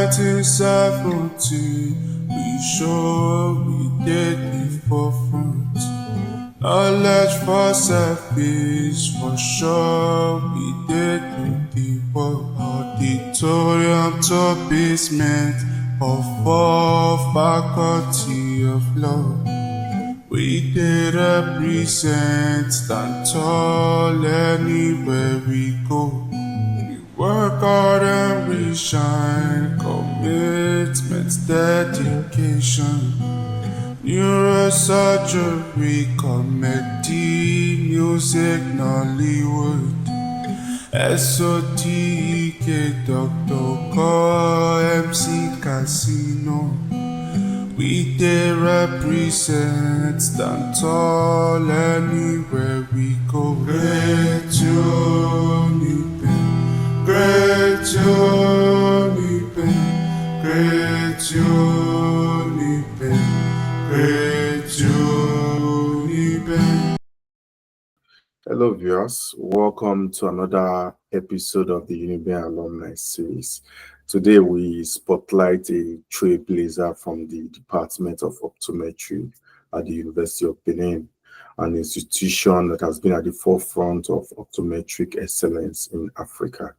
1970, we sure we did the forefront. Knowledge for selfish, for sure we did the work. Auditorium to basement of all faculty of law. We did represent, stand tall anywhere we go. Work hard and we shine, commitment, dedication. Neurosurgery, comedy, music, Nollywood. SOTK, Dr. Call, MC Casino. We did represent, stand tall anywhere we go. Great Uniben, great Uniben, great Uniben, great Uniben. Hello, viewers. Welcome to another episode of the Uniben Alumni Series. Today, we spotlight a trailblazer from the Department of Optometry at the University of Benin, an institution that has been at the forefront of optometric excellence in Africa.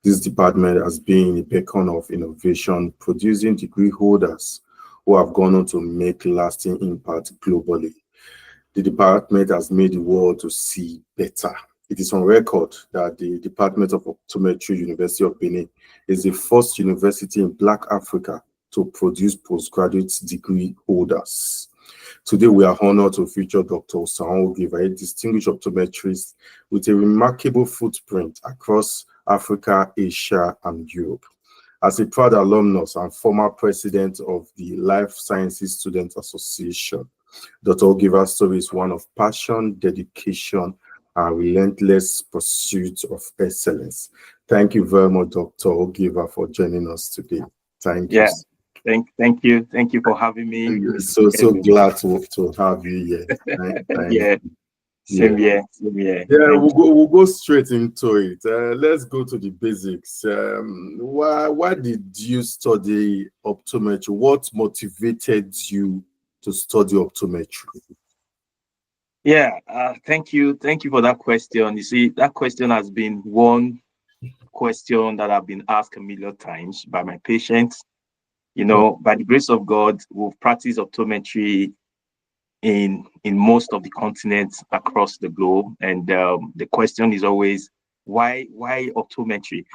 This department has been a beacon of innovation, producing degree holders who have gone on to make lasting impact globally. The department has made the world to see better. It is on record that the Department of Optometry, University of Benin, is the first university in Black Africa to produce postgraduate degree holders. Today, we are honored to feature Dr. Osahon Ogieva, a distinguished optometrist with a remarkable footprint across Africa, Asia, and Europe. As a proud alumnus and former president of the Life Sciences Student Association, Dr. Ogieva's story is one of passion, dedication, and relentless pursuit of excellence. Thank you very much, Dr. Ogieva, for joining us today. Thank you. Thank you for having me. So glad to have you here. Same here. We'll go straight into it. Let's go to the basics. Why did you study optometry? What motivated you to study optometry? Thank you for that question. You see, that question has been one question that I've been asked a million times by my patients. You know, by the grace of God, we've practiced optometry in most of the continents across the globe, and the question is always why optometry?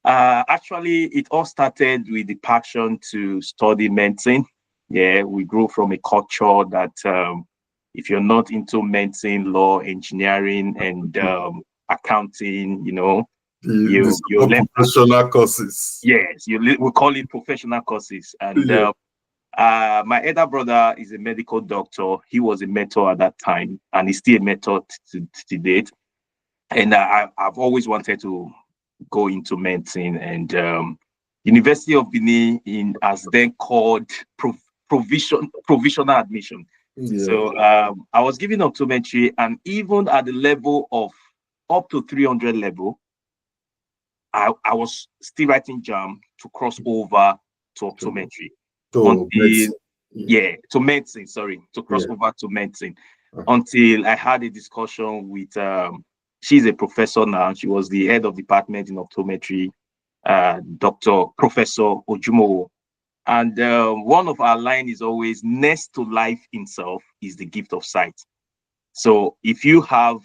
Actually, it all started with the passion to study medicine. We grew from a culture that if you're not into medicine, law, engineering, and accounting, you learn professional courses. Yes, we call it professional courses. And my elder brother is a medical doctor. He was a mentor at that time, and he's still a mentor to date. And I've always wanted to go into medicine. And University of Benin has then called provisional admission. So I was given optometry, and even at the level of up to 300 level, I was still writing JAM to cross over to optometry. To medicine, to cross over to medicine. Until I had a discussion with, she's a professor now, she was the head of department in optometry, Professor Ojumo. And one of our line is always, next to life itself is the gift of sight. So if you have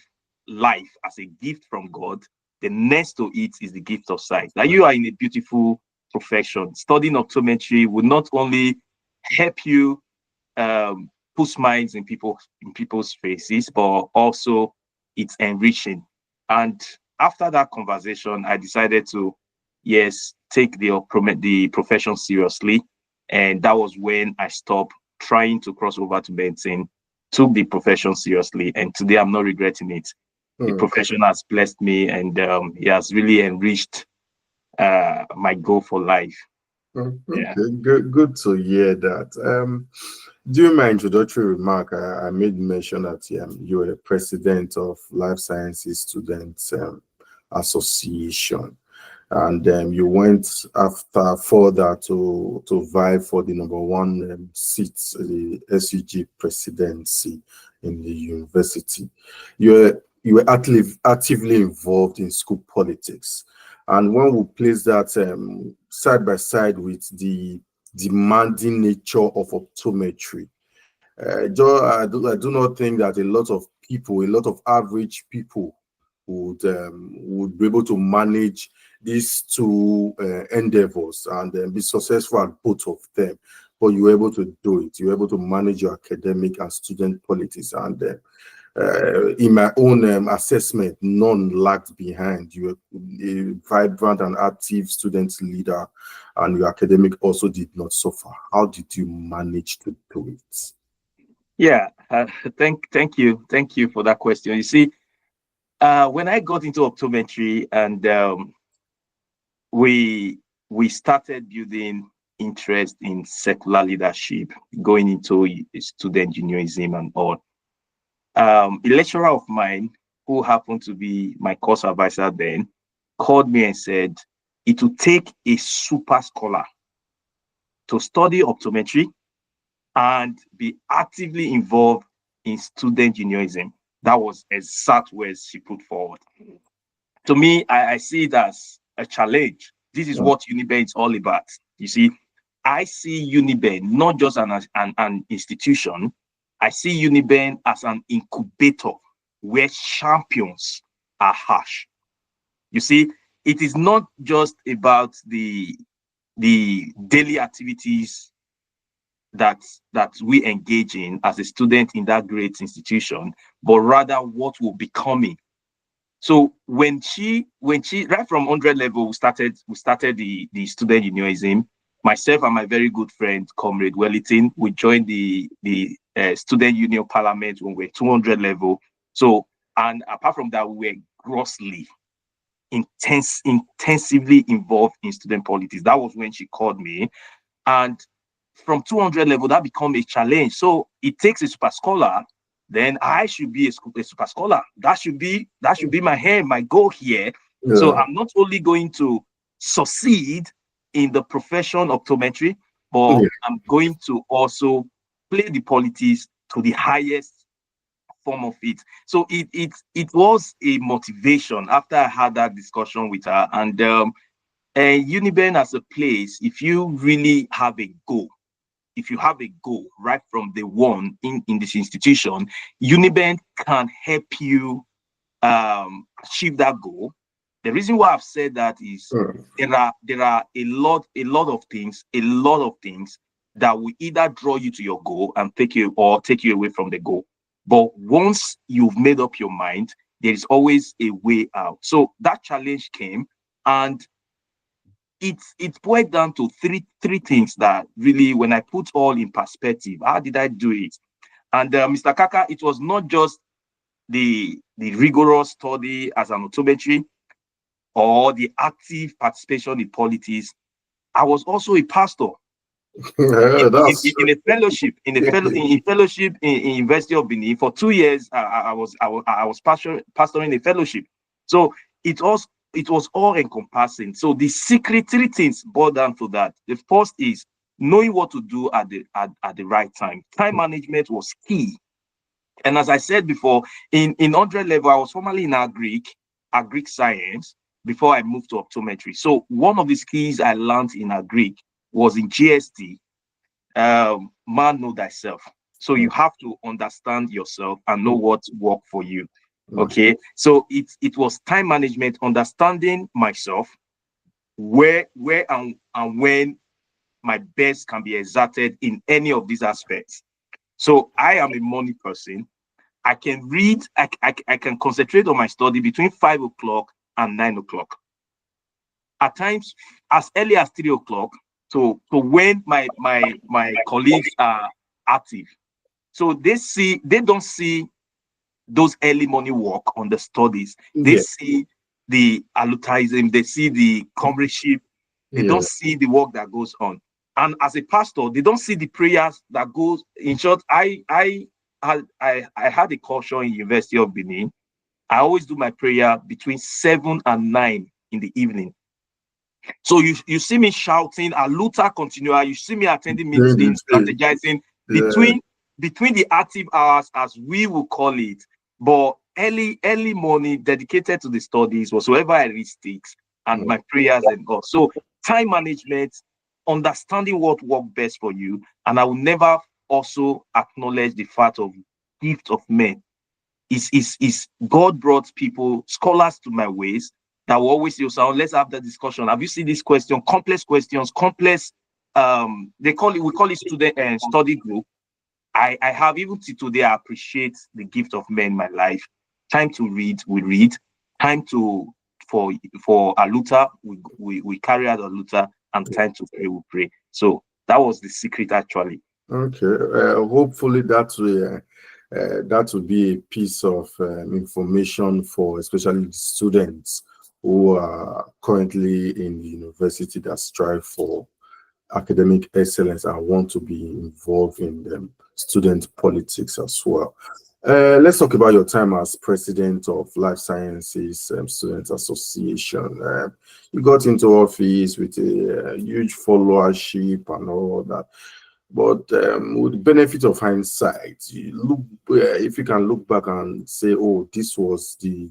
life as a gift from God, the next to it is the gift of sight. Now you are in a beautiful profession. Studying optometry will not only help you put smiles in people's faces, but also it's enriching. And after that conversation, I decided to take the profession seriously, and that was when I stopped trying to cross over to medicine, took the profession seriously, and today I'm not regretting it. The profession has blessed me, and it has really enriched my goal for life. Good to hear that. During my introductory remark, I made mention that you were the president of Life Sciences Students Association. and you went after further to vie for the number one seat, the SUG presidency in the university. You were actively involved in school politics, and when we place that side by side with the demanding nature of optometry, I do not think that a lot of people, a lot of average people, would be able to manage these two endeavors and be successful at both of them. But you were able to do it. You were able to manage your academic and student politics. And in my own assessment, none lagged behind. You were a vibrant and active student leader, and your academic also did not suffer. How did you manage to do it? Yeah, thank you for that question. You see, when I got into optometry and we started building interest in secular leadership, going into student unionism and all. A lecturer of mine who happened to be my course advisor then called me and said it would take a super scholar to study optometry and be actively involved in student unionism. That was exact words she put forward. To me, I see it as a challenge. This is what Uniben is all about. You see, I see Uniben not just an institution. I see Uniben as an incubator where champions are hatched. You see, it is not just about the daily activities that we engage in as a student in that great institution, but rather what we're becoming. So when she right from 100 level, we started the student unionism. Myself and my very good friend Comrade Wellington, we joined the student union parliament when we were 200 level. So, and apart from that, we were grossly intensively involved in student politics. That was when she called me, and from 200 level that become a challenge. So it takes a super scholar. Then I should be a super scholar. That should be my aim, my goal here. Yeah. So I'm not only going to succeed in the profession of optometry, but I'm going to also play the politics to the highest form of it. So it was a motivation after I had that discussion with her. And Uniben as a place, if you really have a goal, if you have a goal right from the one in this institution, Uniben can help you achieve that goal. The reason why I've said that is there are a lot of things that will either draw you to your goal and take you away from the goal. But once you've made up your mind, there is always a way out. So that challenge came, and it boiled down to three things that really, when I put all in perspective, how did I do it? And Mr. Kaka, it was not just the rigorous study as an optometry or the active participation in politics. I was also a pastor in a fellowship in University of Benin for 2 years. I was pastoring a fellowship. So it was all encompassing. So the secret three things boil down to that. The first is knowing what to do at the right time. Time management was key. And as I said before, in 100 level, I was formerly in agric science before I moved to optometry. So one of the skills I learned in agric was in GST, man know thyself. So you have to understand yourself and know what work for you. Okay, so it was time management, understanding myself, where and when my best can be exerted in any of these aspects. So I am a morning person. I can read, I can concentrate on my study between 5 o'clock and 9 o'clock. At times, as early as 3 o'clock, to when my colleagues are active. So they don't see those early morning work on the studies. They see the advertising, they see the comradeship, they don't see the work that goes on. And as a pastor, they don't see the prayers that goes. In short, I had a culture in University of Benin. I always do my prayer between 7 and 9 in the evening. So you see me shouting, Aluta continua. You see me attending meetings, strategizing between the active hours, as we will call it. But early morning dedicated to the studies, whatsoever I read sticks, and my prayers and God. So time management, understanding what works best for you, and I will never also acknowledge the fact of gift of men. Is God brought people, scholars to my ways that will always say, so let's have the discussion. Have you seen this question? Complex questions, complex, we call it student and study group. I have, even to today, I appreciate the gift of men in my life. Time to read, we read. Time to for Aluta, we carry out Aluta, and time to pray, we pray. So that was the secret, actually. Okay. Hopefully that will be a piece of information for especially the students who are currently in the university that strive for academic excellence and want to be involved in student politics as well. Let's talk about your time as president of Life Sciences Students Association. You got into office with a huge followership and all that. But with the benefit of hindsight, if you can look back and say, oh, this was the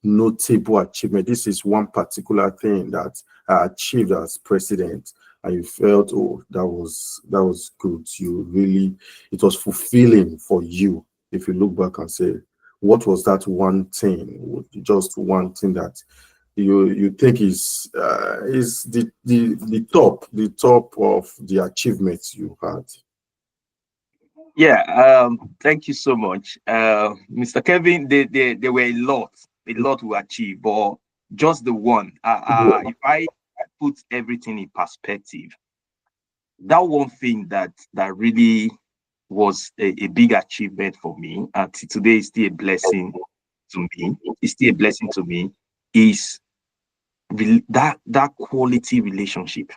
notable achievement. This is one particular thing that I achieved as president, and you felt, oh, that was good. It was fulfilling for you. If you look back and say, what was that one thing? Just one thing that you think is the top of the achievements you had? Yeah, thank you so much, Mr. Kevin. There were a lot we achieved, but just the one. If I put everything in perspective, that one thing that really was a big achievement for me, and today is still a blessing to me. It's still a blessing to me. Is that quality relationship.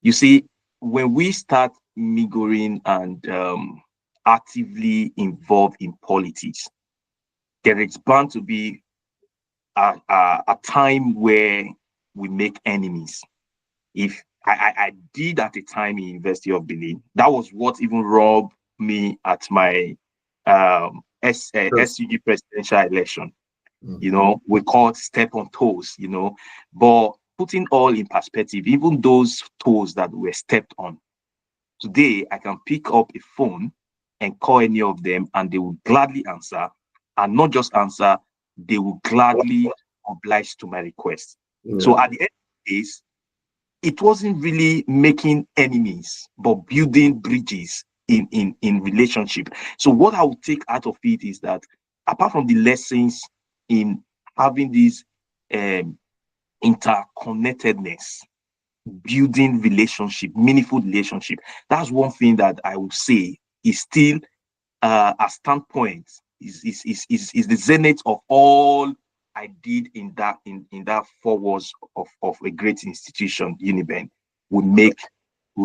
You see, when we start mingling and actively involved in politics, there is bound to be a time where we make enemies. If I did at a time in University of Benin, that was what even robbed me at my SUG presidential election. You know, we call it step on toes, but putting all in perspective, even those toes that were stepped on, today I can pick up a phone and call any of them, and they will gladly answer, and not just answer, they will gladly oblige to my request. Yeah. So at the end of the days, it wasn't really making enemies, but building bridges in relationship. So what I would take out of it is that, apart from the lessons in having this interconnectedness, building relationship, meaningful relationship, that's one thing that I would say is still a standpoint, is the zenith of all I did in that 4 walls of a great institution, Uniben. We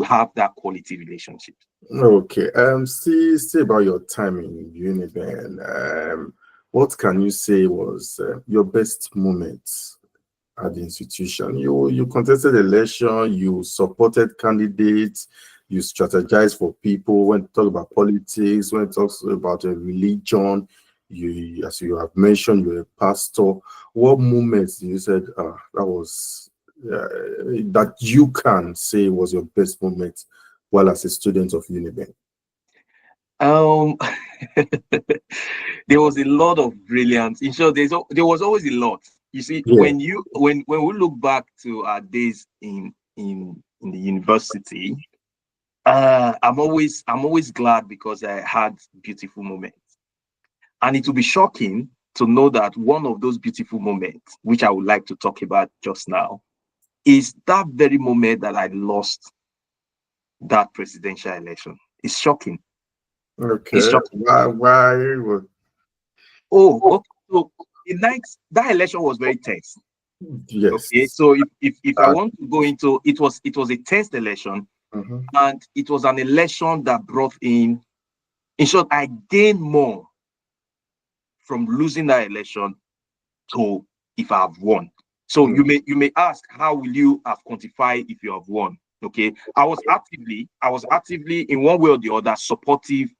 have that quality relationship. Okay. See about your time in Uniben. What can you say was your best moment at the institution? You contested election, you supported candidates, you strategized for people. When you talk about politics, when you talk about a religion, as you have mentioned, you're a pastor. What moments you said that was that you can say was your best moment while as a student of Uniben? There was a lot of brilliance. In short, there was always a lot. You see, Yeah. when we look back to our days in the university, I'm always glad because I had beautiful moments. And it will be shocking to know that one of those beautiful moments, which I would like to talk about just now, is that very moment that I lost that presidential election. It's shocking. Okay. It's shocking. Why? Oh, okay. So the night that election was very tense. Yes. Okay, so if I want to go into it, was a tense election, and it was an election that brought in short, I gained more from losing that election to if I have won. So you may ask, how will you have quantified if you have won? Okay, I was actively in one way or the other supportive,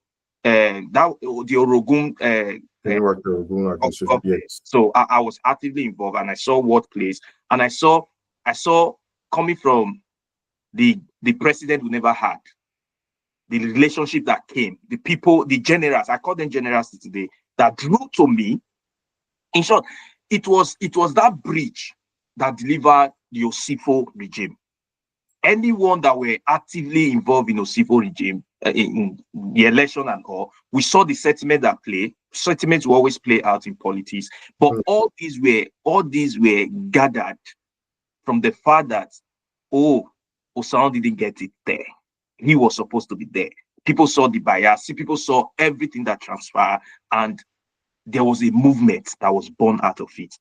that the Orogun Yes. so I was actively involved, and I saw what place, and I saw coming from the president we never had, the relationship that came, the people, the generals, I call them generals today, that drew to me. In short, it was that bridge that delivered the Osifo regime. Anyone that were actively involved in Osifo regime, in the election and all, we saw the sentiment that play. Sentiments will always play out in politics, but all these were gathered from the fact that, oh, Osahon didn't get it there. He was supposed to be there. People saw the bias, people saw everything that transpired, and there was a movement that was born out of it.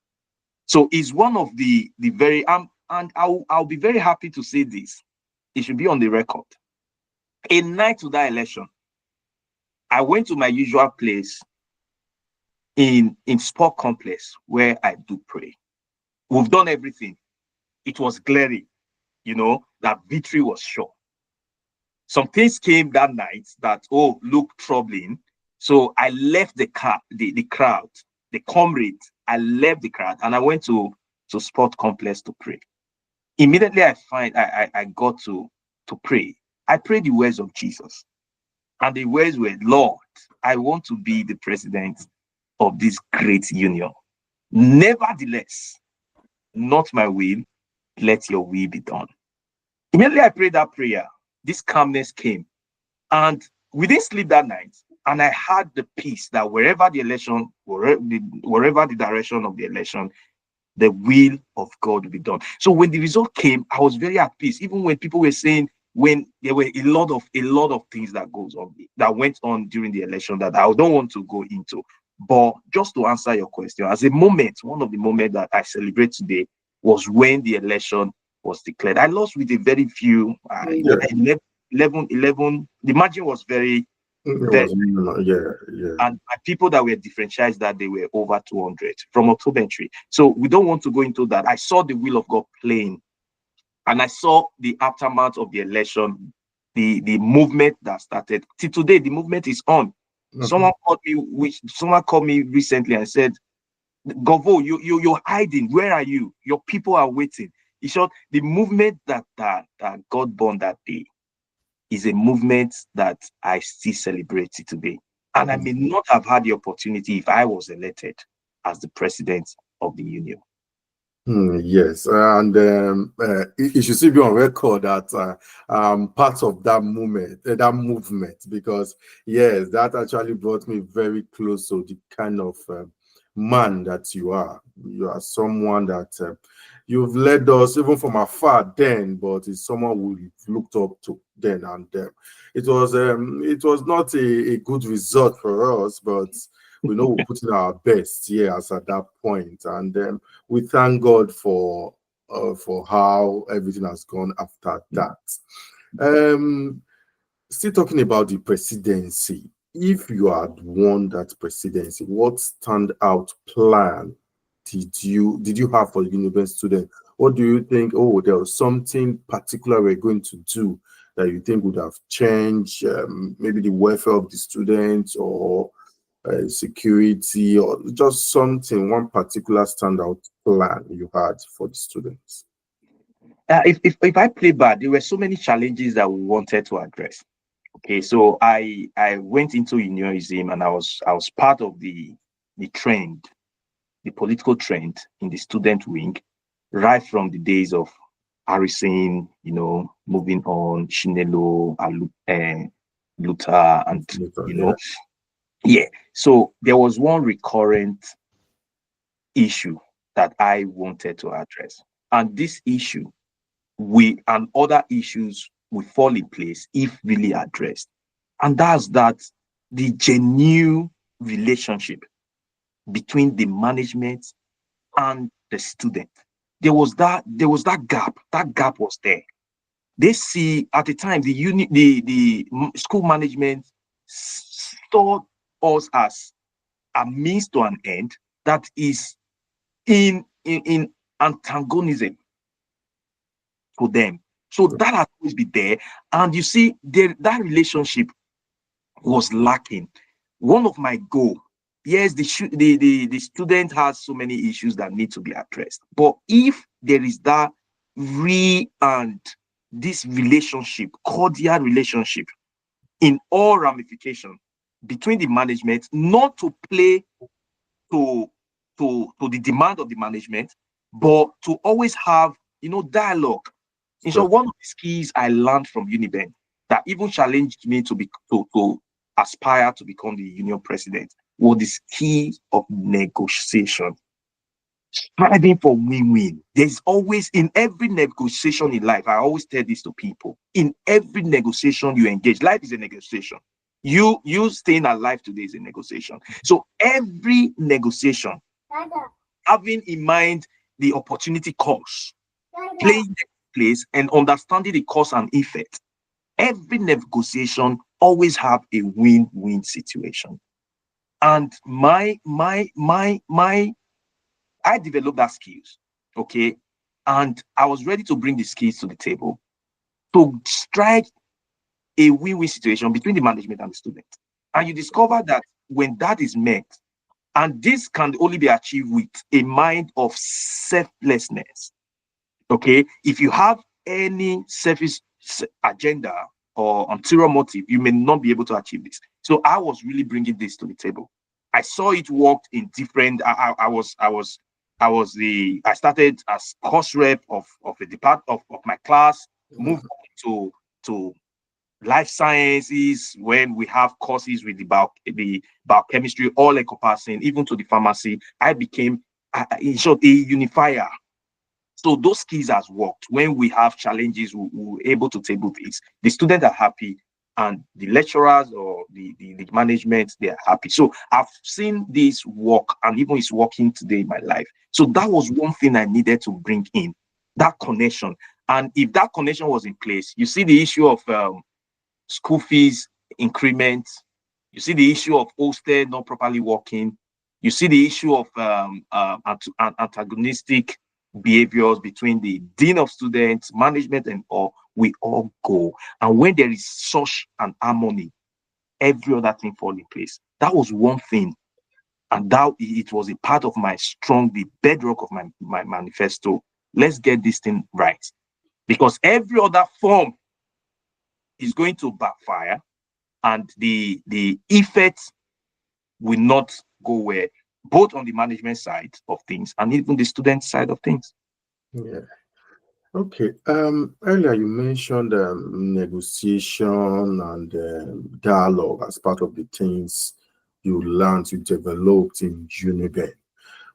So it's one of the very and I'll be very happy to say this. It should be on the record. A night to that election, I went to my usual place in Sport Complex where I do pray. We've done everything. It was glaring, that victory was sure. Some things came that night that looked troubling. So I left the crowd, the comrade. I left the crowd and I went to Sport Complex to pray. Immediately I got to pray. I prayed the words of Jesus. And the words were, Lord, I want to be the president of this great union. Nevertheless, not my will, let your will be done. Immediately I prayed that prayer, this calmness came. And we didn't sleep that night. And I had the peace that wherever the direction of the election, the will of God will be done. So when the result came, I was very at peace. Even when people were saying, when there were a lot of things that went on during the election that I don't want to go into. But just to answer your question, as a moment, one of the moments that I celebrate today was when the election was declared. I lost with a very few, 11. The margin was very, very, and people that were disenfranchised, that they were over 200 from optometry. So we don't want to go into that. I saw the will of God playing, and I saw the aftermath of the election, the movement that started. Till today, the movement is on. Someone called me recently and said, Govo, you're hiding. Where are you? Your people are waiting. In short, the movement that God born that day is a movement that I still celebrate today. And I may not have had the opportunity if I was elected as the president of the union. Yes, and it should still be on record that part of that movement, because yes, that actually brought me very close to the kind of man that you are. You are someone that you've led us even from afar then, but it's someone we've looked up to then, and it was not a good result for us, but we know we put in our best as at that point, and we thank God for how everything has gone after that. Still talking about the presidency. If you had won that presidency, what standout plan did you have for Uniben students? What do you think? Oh, there was something particular we're going to do that you think would have changed maybe the welfare of the students, or security, or just something, one particular standout plan you had for the students? If I play back, there were so many challenges that we wanted to address. Okay, so I went into unionism, and I was part of the trend, the political trend in the student wing, right from the days of Harrison, moving on, Chinelo, Luther, and So there was one recurrent issue that I wanted to address, and this issue, and other issues will fall in place if really addressed, and that's that the genuine relationship between the management and the student. There was that gap. That gap was there. They see at the time the school management saw us as a means to an end that is in antagonism to them. So that has always been there. And you see, that relationship was lacking. One of my goals, yes, the student has so many issues that need to be addressed. But if there is that and this relationship, cordial relationship in all ramifications between the management, not to play to the demand of the management, but to always have, dialogue. And so one of the skills I learned from Uniben that even challenged me to aspire to become the union president was the skill of negotiation. Striving for win-win. There's always, in every negotiation in life, I always tell this to people, in every negotiation you engage, life is a negotiation. You staying alive today is a negotiation. So every negotiation, having in mind the opportunity cost, playing the place and understanding the cause and effect, every negotiation always have a win-win situation. And I developed that skills, okay? And I was ready to bring the skills to the table to strike a win-win situation between the management and the student. And you discover that when that is met, and this can only be achieved with a mind of selflessness, okay? If you have any selfish agenda or ulterior motive, you may not be able to achieve this. So I was really bringing this to the table. I saw it worked in different. I started as course rep of a department of my class, moved to life sciences when we have courses with the biochemistry, all encompassing, even to the pharmacy. I became, in short, a unifier. So those skills has worked. When we have challenges, we're able to table this. The students are happy, and the lecturers or the management, they are happy. So I've seen this work, and even it's working today in my life. So that was one thing I needed to bring in, that connection. And if that connection was in place, you see the issue of school fees increment, you see the issue of hostel not properly working, you see the issue of antagonistic behaviors between the dean of students, management, and all. We all go. And when there is such an harmony, every other thing fall in place. That was one thing. And that it was a part of the bedrock of my manifesto. Let's get this thing right. Because every other form is going to backfire, and the effects will not go well, both on the management side of things and even the student side of things. Yeah. Okay. Earlier you mentioned negotiation and dialogue as part of the things you learned, you developed in Uniben.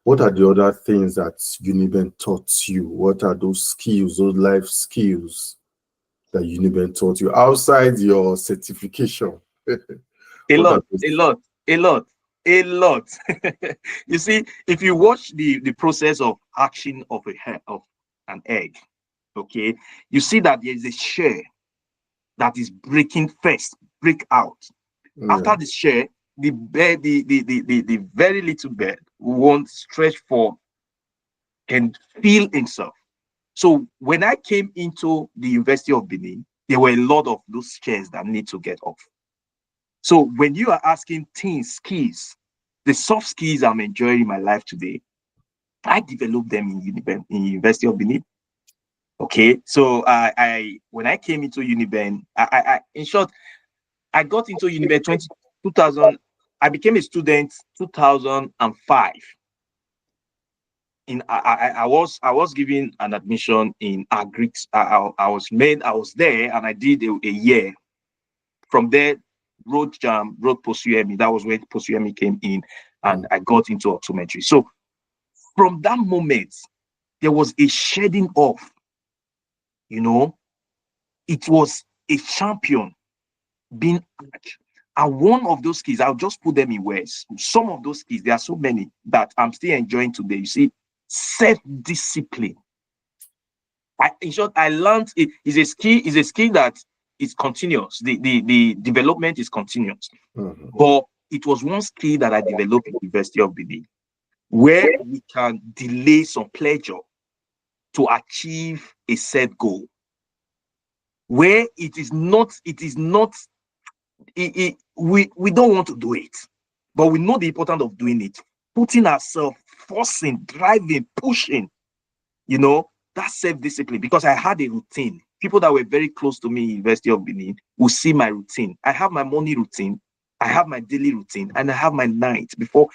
What are the other things that Uniben taught you? What are those skills, those life skills that Uniben taught you outside your certification? A lot. You see, if you watch the process of hatching of an egg, okay, you see that there is a shell that is break out. Yeah. After the shell, the very little bird won't stretch for and feel himself. So when I came into the University of Benin, there were a lot of those shells that need to get off. So when you are asking skills, the soft skills I'm enjoying in my life today, I developed them in Uniben, in University of Benin. Okay, so I when I came into Uniben, in short, I got into Uniben 2000. I became a student 2005. I was given an admission in agrics. I was there, and I did a year. From there, road pursued me. That was when pursued me came in, and I got into optometry. So from that moment, there was a shedding off. It was a champion being arched. And one of those skills, I'll just put them in words. Some of those skills, there are so many that I'm still enjoying today. You see, self-discipline. In short, I learned it is a skill that is continuous. The development is continuous. But it was one skill that I developed in the University of Benin, where we can delay some pleasure to achieve a set goal, where we don't want to do it, but we know the importance of doing it, putting ourselves, forcing, driving, pushing, that's self-discipline. Because I had a routine. People that were very close to me in University of Benin will see my routine. I have my morning routine, I have my daily routine, and I have my night before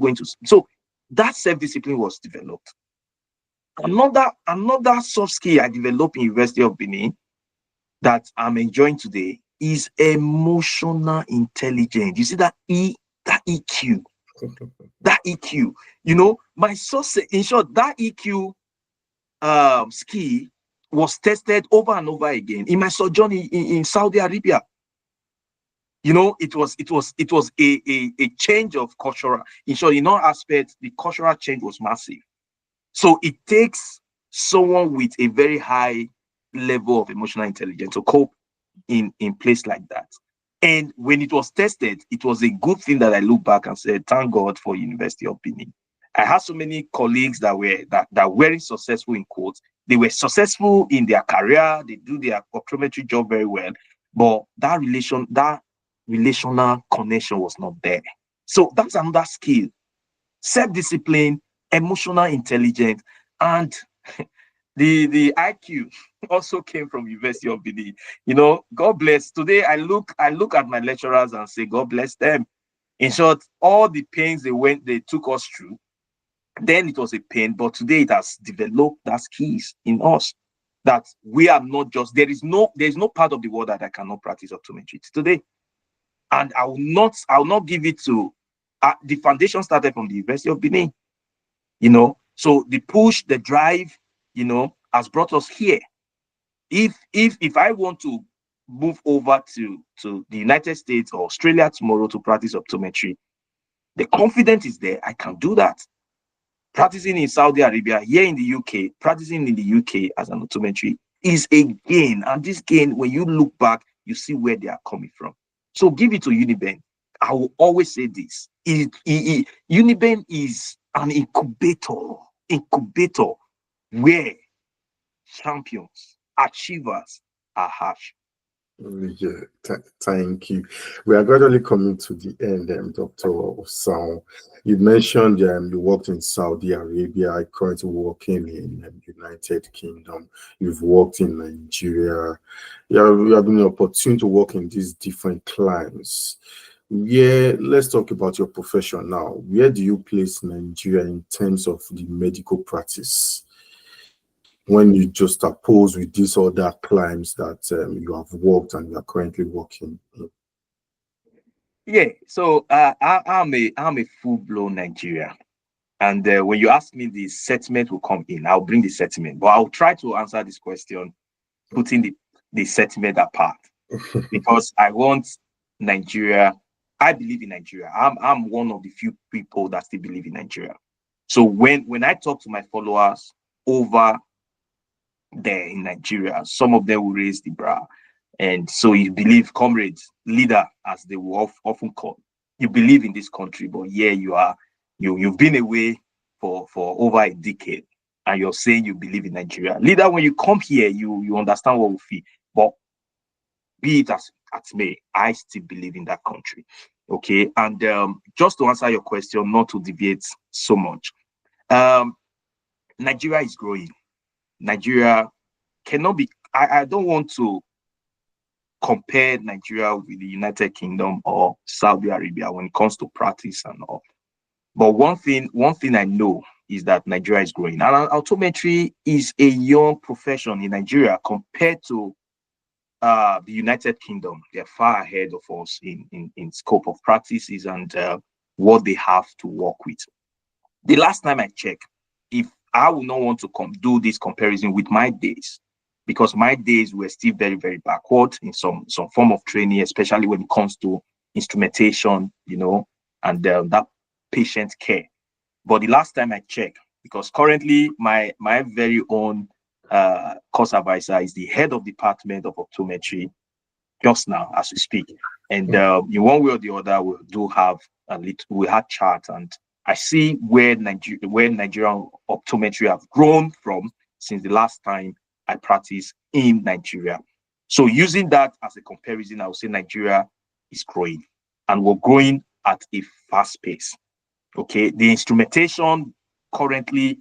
going to sleep. So that self-discipline was developed. Another soft skill I developed in University of Benin that I'm enjoying today is emotional intelligence. You see that EQ, that EQ. My success, in short, that EQ skill was tested over and over again in my sojourn in Saudi Arabia. It was a change of cultural. In short, in all aspects, the cultural change was massive. So it takes someone with a very high level of emotional intelligence to cope in place like that. And when it was tested, it was a good thing that I look back and said, thank God for University of Benin. I had so many colleagues that were very successful in quotes. They were successful in their career, they do their optometry job very well, but that relational connection was not there. So that's another skill. Self-discipline, emotional intelligence, and the IQ also came from University of Benin. God bless. Today I look at my lecturers and say, God bless them. In short, all the pains they took us through, then it was a pain, but today it has developed that skills in us that we are not just, there's no part of the world that I cannot practice optometry today. And I will not give it to the foundation started from the University of Benin. So the push, the drive, has brought us here. If I want to move over to the United States or Australia tomorrow to practice optometry, the confidence is there. I can do that. Practicing in Saudi Arabia, here in the UK, practicing in the UK as an optometry is a gain. And this gain, when you look back, you see where they are coming from. So give it to Uniben. I will always say this. Uniben is an incubator where champions, achievers are hatched. Yeah, thank you. We are gradually coming to the end, Dr. Osahon. You mentioned you worked in Saudi Arabia. I currently working in United Kingdom. You've worked in Nigeria. You have been an opportunity to work in these different climes. Yeah, let's talk about your profession now. Where do you place Nigeria in terms of the medical practice, when you just oppose with these other clients that you have worked and you are currently working in? Yeah, so I'm a full-blown Nigerian. And when you ask me, the settlement will come in. I'll bring the settlement, but I'll try to answer this question putting the settlement apart, because I want Nigeria. I believe in Nigeria. I'm one of the few people that still believe in Nigeria. So when I talk to my followers over there in Nigeria, some of them will raise the brow. And so you believe, comrades, leader, as they will often call, you believe in this country, but yeah, you've been away for over a decade, and you're saying you believe in Nigeria. Leader, when you come here, you understand what we feel. But be it as may, I still believe in that country. Okay. And just to answer your question, not to deviate so much, Nigeria is growing. Nigeria cannot be, I don't want to compare Nigeria with the United Kingdom or Saudi Arabia when it comes to practice and all. But one thing I know is that Nigeria is growing. And optometry is a young profession in Nigeria compared to the United Kingdom. They're far ahead of us in scope of practices and what they have to work with. The last time I checked, if I would not want to do this comparison with my days, because my days were still very, very backward in some form of training, especially when it comes to instrumentation, and that patient care. But the last time I checked, because currently my very own course advisor is the head of department of optometry just now as we speak. And in one way or the other, we do have we had chat, and I see where Nigerian optometry have grown from since the last time I practiced in Nigeria. So using that as a comparison, I would say Nigeria is growing, and we're growing at a fast pace. Okay, the instrumentation currently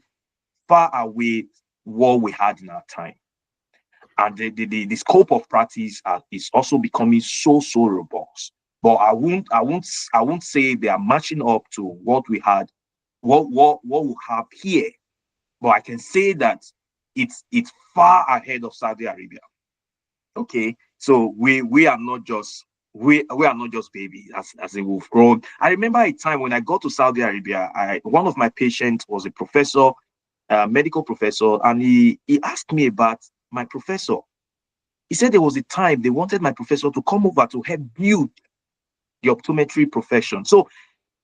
far away what we had in our time, and the scope of practice is also becoming so robust. But I won't say they are matching up to what we had, what we have here. But I can say that it's far ahead of Saudi Arabia. Okay, so we are not just babies, as in we've grown. I remember a time when I got to Saudi Arabia, one of my patients was a professor, medical professor, and he asked me about my professor. He said there was a time they wanted my professor to come over to help build the optometry profession. So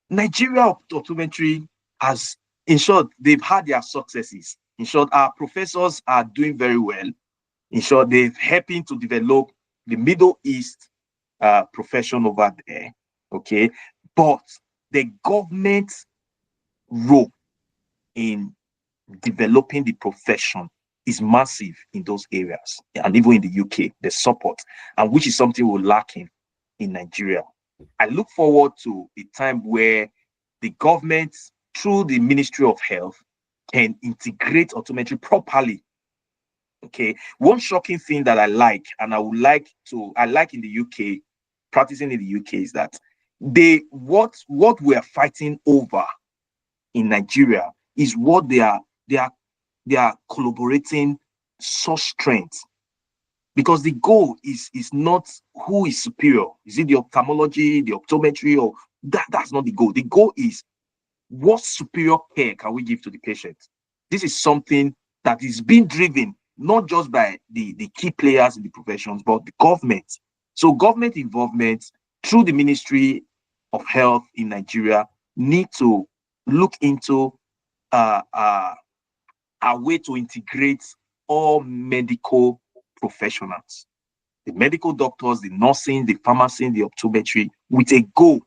Nigeria optometry has, in short, they've had their successes. In short, our professors are doing very well. In short, they're helping to develop the Middle East profession over there. Okay, but the government's role in developing the profession is massive in those areas, and even in the UK, the support, and which is something we're lacking in Nigeria. I look forward to a time where the government, through the Ministry of Health, can integrate optometry properly. Okay, one shocking thing that I like, and I like in the UK, practicing in the UK, is that what we are fighting over in Nigeria is what they are collaborating such strength, because the goal is not who is superior. Is it the ophthalmology, the optometry, or that's not the goal. The goal is what superior care can we give to the patient. This is something that is being driven not just by the key players in the professions, but the government. So government involvement through the Ministry of Health in Nigeria need to look into a way to integrate all medical professionals, the medical doctors, the nursing, the pharmacy, the optometry, with a goal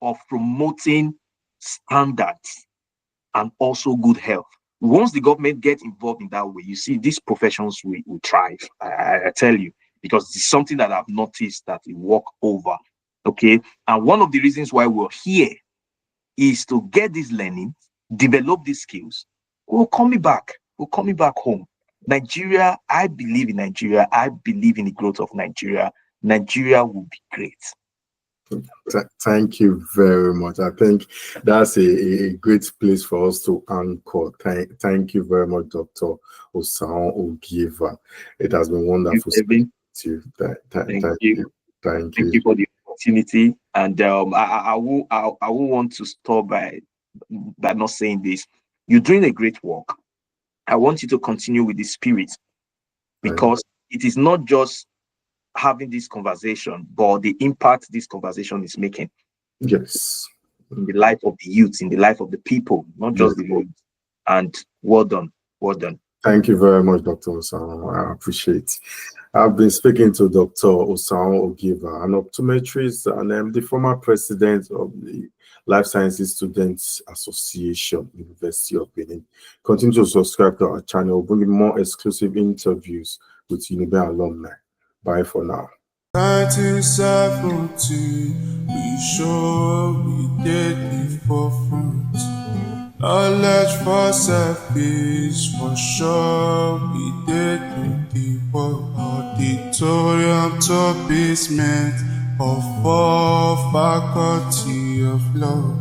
of promoting standards and also good health. Once the government gets involved in that way, you see these professions will thrive. I tell you, because it's something that I've noticed that we walk over. Okay, and one of the reasons why we're here is to get this learning, develop these skills. We're coming back home. Nigeria, I believe in Nigeria. I believe in the growth of Nigeria. Nigeria will be great. Thank you very much. I think that's a great place for us to anchor. Thank you very much, Dr. Osahon Ogieva. It has been wonderful speaking to you. Thank you. Thank you for the opportunity. And I will want to stop by not saying this. You're doing a great work. I want you to continue with the spirit, because it is not just having this conversation, but the impact this conversation is making. Yes. In the life of the youth, in the life of the people, not just the youth. And well done. Well done. Thank you very much, Dr. Osahon. I appreciate it. I've been speaking to Dr. Osahon Ogieva, an optometrist and the former president of the Life Sciences Students Association, University of Benin. Continue to subscribe to our channel, bringing more exclusive interviews with Uniben alumni. Bye for now. 1970, we sure we did the forefront. Knowledge for selfish, for sure we did the work. Auditorium to basement of all faculty of law.